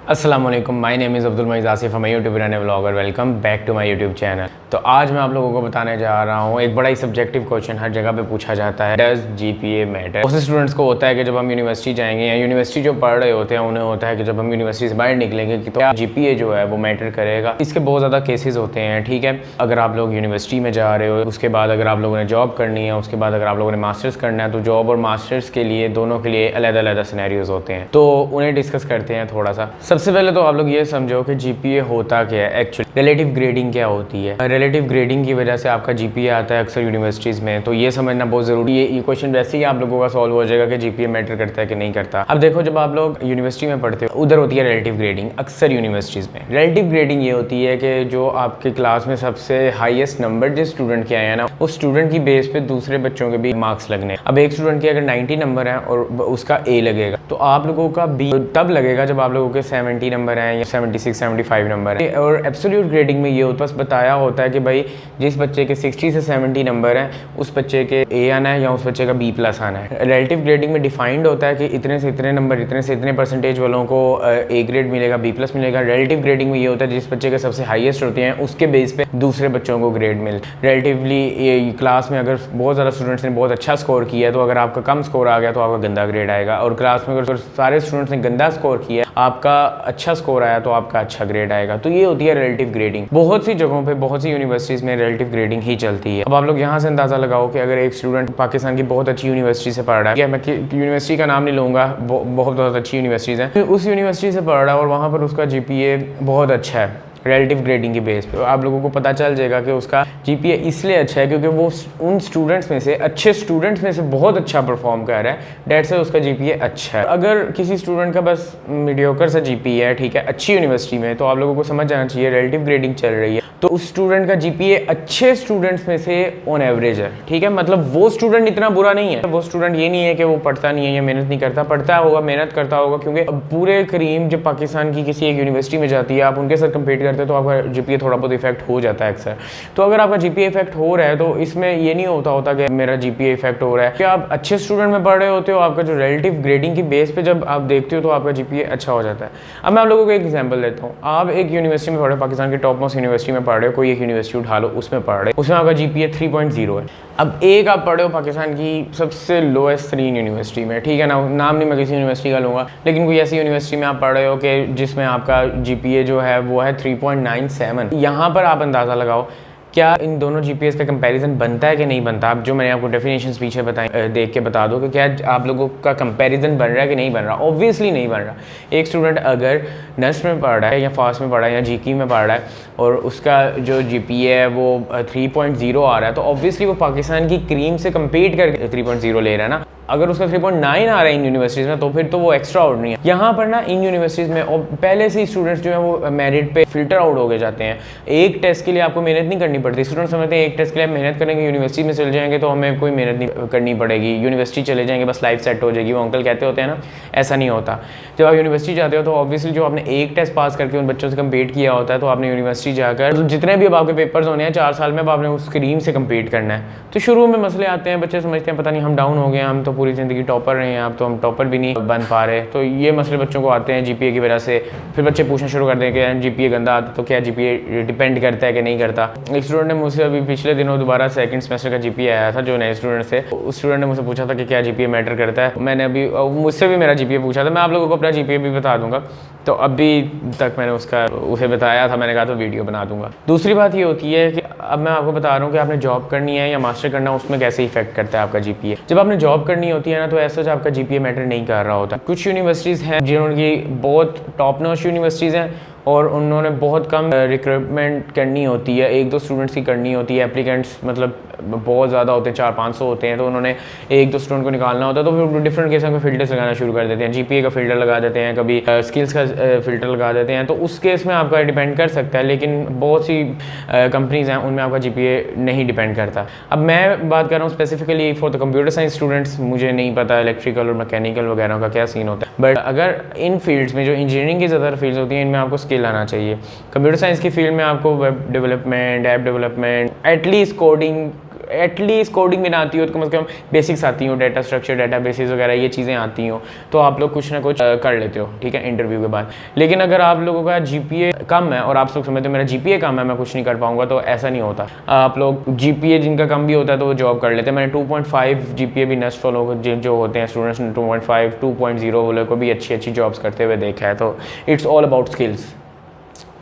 अस्सलाम वालेकुम, my name is Abdul Majid Asif, मैं YouTube and vlogger. Welcome back to my YouTube channel. तो आज मैं आप लोगों को बताने जा रहा हूँ एक बड़ा ही सब्जेक्टिव क्वेश्चन हर जगह पे पूछा जाता है, डज जीपीए मैटर। बहुत से स्टूडेंट्स को होता है कि जब हम यूनिवर्सिटी जाएंगे या यूनिवर्सिटी जो पढ़ रहे होते हैं उन्हें होता है कि जब हम यूनिवर्सिटी से बाहर निकलेंगे कि तो जीपीए जो है वो मैटर करेगा। इसके बहुत ज़्यादा केसेस होते हैं, ठीक है। अगर आप लोग यूनिवर्सिटी में जा रहे हो, उसके बाद अगर आप लोगों ने जॉब करनी है, उसके बाद अगर आप लोगों ने मास्टर्स करना है, तो जॉब और मास्टर्स के लिए दोनों के लिए अलग अलग सिनेरियोज होते हैं, तो उन्हें डिस्कस करते हैं थोड़ा सा। सबसे पहले तो आप लोग ये समझो कि जीपीए होता क्या है एक्चुअली। रिलेटिव ग्रेडिंग क्या होती है? रिलेटिव ग्रेडिंग की वजह से आपका जीपीए आता है अक्सर यूनिवर्सिटीज़ में, तो ये समझना बहुत ज़रूरी है। ये क्वेश्चन वैसे ही आप लोगों का सॉल्व हो जाएगा कि जीपीए मैटर करता है कि नहीं करता। अब देखो, जब आप लोग यूनिवर्सिटी में पढ़ते हो उधर होती है रिलेटिव ग्रेडिंग। अक्सर यूनिवर्सिटीज़ में रिलेटिव ग्रेडिंग ये होती है कि जो आपकी क्लास में सबसे हाईएस्ट नंबर जिस स्टूडेंट के आए हैं ना, उस स्टूडेंट की बेस पे दूसरे बच्चों के भी मार्क्स लगने। अब एक स्टूडेंट के अगर 90 नंबर है और उसका ए लगेगा, तो आप लोगों का बी तब लगेगा जब आप लोगों के 70 नंबर हैं या 76 75 नंबर है। और एब्सोल्यूट ग्रेडिंग में ये बस बताया होता है कि भाई जिस बच्चे के 60 से 70 नंबर हैं उस बच्चे के ए आना है या उस बच्चे का बी प्लस आना है। रिलेटिव ग्रेडिंग में डिफाइंड होता है कि इतने से इतने नंबर, इतने से इतने परसेंटेज वालों को ए ग्रेड मिलेगा, बी प्लस मिलेगा। रिलेटिव ग्रेडिंग में ये होता है जिस बच्चे के सबसे हाईएस्ट होते हैं उसके बेस पे दूसरे बच्चों को ग्रेड मिले। रिलेटिवली क्लास में अगर बहुत ज़्यादा स्टूडेंट्स ने बहुत अच्छा स्कोर किया है, तो अगर आपका कम स्कोर आ गया तो आपका गंदा ग्रेड आएगा। और क्लास में अगर सारे स्टूडेंट्स ने गंदा स्कोर किया, आपका अच्छा स्कोर आया तो आपका अच्छा ग्रेड आएगा। तो ये होती है रिलेटिव ग्रेडिंग। बहुत सी जगहों पे, बहुत सी यूनिवर्सिटीज़ में रिलेटिव ग्रेडिंग ही चलती है। अब आप लोग यहाँ से अंदाज़ा लगाओ कि अगर एक स्टूडेंट पाकिस्तान की बहुत अच्छी यूनिवर्सिटी से पढ़ रहा है, मैं यूनिवर्सिटी का नाम नहीं लूँगा, बहुत अच्छी यूनिवर्सिटीज़ हैं, उस यूनिवर्सिटी से पढ़ रहा है और वहाँ पर उसका जीपीए बहुत अच्छा है रिलेटिव ग्रेडिंग की बेस पे, आप लोगों को पता चल जाएगा कि उसका जीपीए इसलिए अच्छा है क्योंकि वो उन स्टूडेंट्स में से, अच्छे स्टूडेंट्स में से बहुत अच्छा परफॉर्म कर रहा है, डेट से उसका जीपीए अच्छा है। अगर किसी स्टूडेंट का बस मीडियोकर सा जीपीए है, ठीक है, अच्छी यूनिवर्सिटी में, तो आप लोगों को समझ जाना चाहिए रिलेटिव ग्रेडिंग चल रही है, तो उस स्टूडेंट का जीपीए अच्छे स्टूडेंट्स में से ऑन एवरेज है, ठीक है। मतलब वो स्टूडेंट इतना बुरा नहीं है। वो स्टूडेंट ये नहीं है कि वो पढ़ता नहीं है या मेहनत नहीं करता, पढ़ता होगा, मेहनत करता होगा, क्योंकि पूरे करीम जब पाकिस्तान की किसी एक यूनिवर्सिटी में जाती है, आप उनके साथ कंपेयर करते हैं तो आपका जीपीए थोड़ा बहुत इफेक्ट हो जाता है अक्सर। तो अगर आपका जीपीए इफेक्ट हो रहा है तो इसमें ये नहीं होता कि मेरा जीपीए इफेक्ट हो रहा है कि आप अच्छे स्टूडेंट में पढ़ रहे होते हो, आपका जो रिलेटिव ग्रेडिंग की बेस पे जब आप देखते हो तो आपका जीपीए अच्छा हो जाता है। अब मैं आप लोगों को एक एग्जांपल देता हूँ। आप एक यूनिवर्सिटी में पढ़ रहे हो, पाकिस्तान की टॉप मोस्ट यूनिवर्सिटी में पढ़ रहे हो, कोई एक यूनिवर्सिटी उठा लो, उसमें पढ़ रहे हो, उसमें आपका जीपीए 3.0 है। अब एक आप पढ़े हो पाकिस्तान की सबसे लोएस्ट 3 यूनिवर्सिटी में, ठीक है ना, नाम नहीं मैं किसी यूनिवर्सिटी का लूँगा, लेकिन कोई ऐसी यूनिवर्सिटी में आप पढ़ रहे हो कि जिसमें आपका जीपीए जो है वो है 3.97। यहाँ पर आप अंदाज़ा लगाओ क्या इन दोनों जीपीएस का कंपैरिजन बनता है कि नहीं बनता। अब जो मैंने आपको डेफिनेशंस पीछे बताई, देख के बता दो कि क्या आप लोगों का कंपैरिजन बन रहा है कि नहीं बन रहा। ऑब्वियसली नहीं बन रहा। एक स्टूडेंट अगर नस्ट में पढ़ रहा है या फास्ट में पढ़ रहा है या जीकी में पढ़ रहा है और उसका जो जीपीए है वो 3.0 आ रहा है, तो ऑब्वियसली वो पाकिस्तान की क्रीम से कम्पीट करके 3.0 ले रहा है ना। अगर उसका 3.9 आ रहा है इन यूनिवर्सिटीज़ में, तो फिर तो वो एक्स्ट्रा ऑर्डिनरी है। यहाँ पर ना इन यूनिवर्सिटीज़ में और पहले से ही स्टूडेंट्स जो है वो मेरिट पे फिल्टर आउट हो गए जाते हैं। एक टेस्ट के लिए आपको मेहनत नहीं करनी पड़ती। स्टूडेंट समझते हैं एक टेस्ट के लिए मेहनत करेंगे, यूनिवर्सिटी में चले जाएंगे तो हमें कोई मेहनत नहीं करनी पड़ेगी, यूनिवर्सिटी चले जाएंगे बस लाइफ सेट हो जाएगी। वो अंकल कहते होते हैं ना, ऐसा नहीं होता। जब आप यूनिवर्सिटी जाते हो तो ऑब्वियसली जो आपने एक टेस्ट पास करके उन बच्चों से कम्पीट किया होता है, तो आपने यूनिवर्सिटी जाकर जितने भी अब आपके पेपर्स होने हैं 4 साल में, अब आपने उस क्रीम से कम्पीट करना है। तो शुरू में मसले आते हैं, बच्चे समझते हैं पता नहीं हम डाउन हो गए, हम तो पूरी ज़िंदगी टॉपर रहे हैं, अब तो हम टॉपर भी नहीं बन पा रहे। तो ये मसले बच्चों को आते हैं जीपीए की वजह से। फिर बच्चे पूछना शुरू कर दें कि जीपीए गंदा आता तो क्या जीपीए डिपेंड करता है कि नहीं करता। एक स्टूडेंट ने मुझसे अभी पिछले दिनों दोबारा सेकंड सेमेस्टर का जीपीए आया था, जो नए स्टूडेंट थे, उस स्टूडेंट ने मुझसे पूछा था कि क्या जीपीए मैटर करता है। मैंने अभी मुझसे भी मेरा जीपीए पूछा था, मैं आप लोगों को अपना जीपीए भी बता दूंगा। तो अभी तक मैंने उसे बताया था, मैंने कहा तो वीडियो बना दूंगा। दूसरी बात ये होती है कि अब मैं आपको बता रहा हूँ कि आपने जॉब करनी है या मास्टर करना है, उसमें कैसे इफेक्ट करता है आपका जीपीए। जब आपने जॉब करनी होती है ना, तो ऐसा आपका जीपीए मैटर नहीं कर रहा होता। कुछ यूनिवर्सिटीज़ हैं जिन्होंने बहुत टॉप नॉच यूनिवर्सिटीज़ हैं और उन्होंने बहुत कम रिक्रूटमेंट करनी होती है, 1-2 स्टूडेंट्स की करनी होती है। एप्लीकेंट्स मतलब बहुत ज़्यादा होते हैं, 400-500 होते हैं, तो उन्होंने 1-2 स्टूडेंट को निकालना होता है, तो फिर डिफरेंट केस में फ़िल्टर्स लगाना शुरू कर देते हैं। जीपीए का फ़िल्टर लगा देते हैं, कभी स्किल्स का फ़िल्टर लगा देते हैं। तो उस केस में आपका डिपेंड कर सकता है, लेकिन बहुत सी कंपनीज़ हैं उनमें आपका जीपीए नहीं डिपेंड करता। अब मैं बात कर रहा हूँ specifically for the computer science students. मुझे नहीं पता इलेक्ट्रिकल और मैकेनिकल वगैरह का क्या सीन होता है, बट अगर इन फील्ड्स में जो इंजीनियरिंग की ज़्यादा फील्ड्स होती हैं, इनमें आपको स्किल आना चाहिए। कंप्यूटर साइंस की फील्ड में आपको web development, app development, at least coding at least coding भी ना आती हो तो कम से कम बेसिक्स आती हो, डाटा स्ट्रक्चर, डाटा बेसिस वगैरह ये चीज़ें आती हो, तो आप लोग कुछ ना कुछ कर लेते हो, ठीक है, इंटरव्यू के बाद। लेकिन अगर आप लोगों का GPA कम है और आप लोग समझते हो मेरा GPA कम है, मैं कुछ नहीं कर पाऊंगा, तो ऐसा नहीं होता। आप लोग GPA जिनका कम भी होता है तो वो जॉब कर लेते हैं। मैंने 2.5 GPA भी नेक्स्ट वालों जो होते हैं स्टूडेंट्स, 2.5 2.0 वालों को भी अच्छी जॉब्स करते हुए देखा है। तो it's all about skills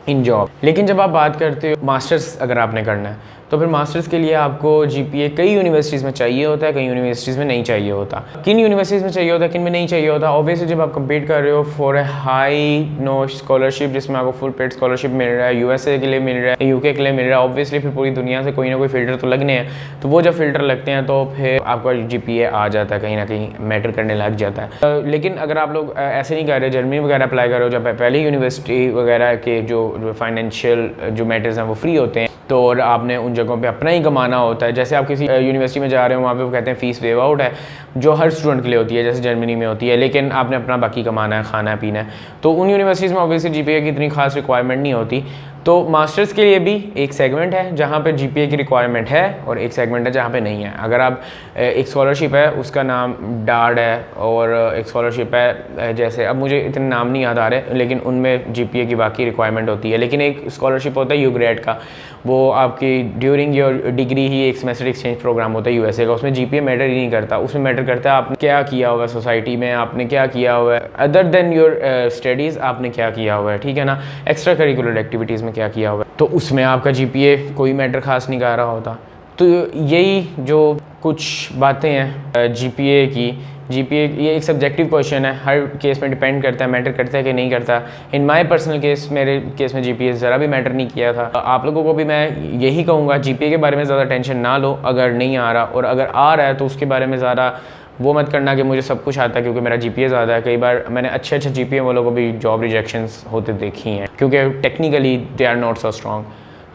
in job. लेकिन जब आप बात करते हो मास्टर्स अगर आपने करना है तो फिर मास्टर्स के लिए आपको GPA कई यूनिवर्सिटीज़ में चाहिए होता है, कई यूनिवर्सिटीज़ में नहीं चाहिए होता। किन यूनिवर्सिटीज़ में चाहिए होता है, किन में नहीं चाहिए होता? ऑब्वियसली जब आप कम्पीट कर रहे हो for a high no scholarship जिसमें आपको फुल पेड स्कॉलरशिप मिल रहा है, USA के लिए मिल रहा है, UK के लिए मिल रहा है, ऑब्वियसली फिर पूरी दुनिया से कोई ना कोई फ़िल्टर तो लगने हैं। तो वो जब फ़िल्टर लगते हैं तो फिर आपका GPA आ जाता है, कहीं ना कहीं मैटर करने लग जाता है। लेकिन अगर आप लोग ऐसे नहीं कर रहे, जर्मनी वगैरह अप्लाई कर रहे हो, जब पहले यूनिवर्सिटी वगैरह के जो फाइनेंशियल जो मैटर्स हैं वो फ्री होते हैं, तो और आपने उन जगहों पे अपना ही कमाना होता है। जैसे आप किसी यूनिवर्सिटी में जा रहे हो, वहाँ पे वो कहते हैं फ़ीस वेव आउट है, जो हर स्टूडेंट के लिए होती है, जैसे जर्मनी में होती है, लेकिन आपने अपना बाकी कमाना है, खाना पीना है। तो उन यूनिवर्सिटीज़ में ऑब्वियसली GPA की इतनी खास रिक्वायरमेंट नहीं होती। तो मास्टर्स के लिए भी एक सेगमेंट है जहाँ पे GPA की रिक्वायरमेंट है और एक सेगमेंट है जहाँ पे नहीं है। अगर आप एक स्कॉलरशिप है उसका नाम डार्ड है, और एक स्कॉलरशिप है जैसे, अब मुझे इतने नाम नहीं याद आ रहे, लेकिन उनमें GPA की बाकी रिक्वायरमेंट होती है। लेकिन एक स्कॉलरशिप होता है UGRAD का, वो आपकी ड्यूरिंग योर डिग्री ही एक सेमेस्टर एक्सचेंज प्रोग्राम होता है USA का। उसमें GPA मैटर ही नहीं करता, उसमें मैटर करता है आपने क्या किया हुआ है सोसाइटी में, आपने क्या किया हुआ है अदर देन योर स्टडीज़, आपने क्या किया हुआ है, ठीक है ना, एक्स्ट्रा करिकुलर एक्टिविटीज़ में क्या किया हुआ है, तो उसमें आपका GPA कोई मैटर खास नहीं कर रहा होता। तो यही जो कुछ बातें हैं GPA की, GPA ये एक सब्जेक्टिव क्वेश्चन है, हर केस में डिपेंड करता है, मैटर करता है कि नहीं करता। इन माय पर्सनल केस, मेरे केस में GPA ज़रा भी मैटर नहीं किया था। आप लोगों को भी मैं यही कहूँगा, GPA के बारे में ज़्यादा टेंशन ना लो अगर नहीं आ रहा, और अगर आ रहा है तो उसके बारे में ज़्यादा वो मत करना कि मुझे सब कुछ आता है क्योंकि मेरा GPA ज़्यादा है। कई बार मैंने अच्छे GPA वालों को भी जॉब रिजेक्शंस होते देखी हैं, क्योंकि technically they are not so strong.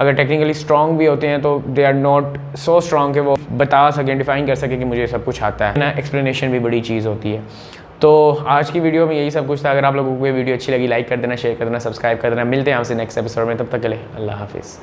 अगर टेक्निकली स्ट्रॉन्ग भी होते हैं तो they are not so strong कि वो बता सकें, डिफाइन कर सकें कि मुझे सब कुछ आता है ना। एक्सप्लेनेशन भी बड़ी चीज़ होती है। तो आज की वीडियो में यही सब कुछ था। अगर आप लोगों को ये वीडियो अच्छी लगी, लाइक कर देना, शेयर कर देना, सब्सक्राइब कर देना। मिलते हैं आपसे नेक्स्ट एपिसोड में, तब तक के लिए अल्लाह हाफिज़।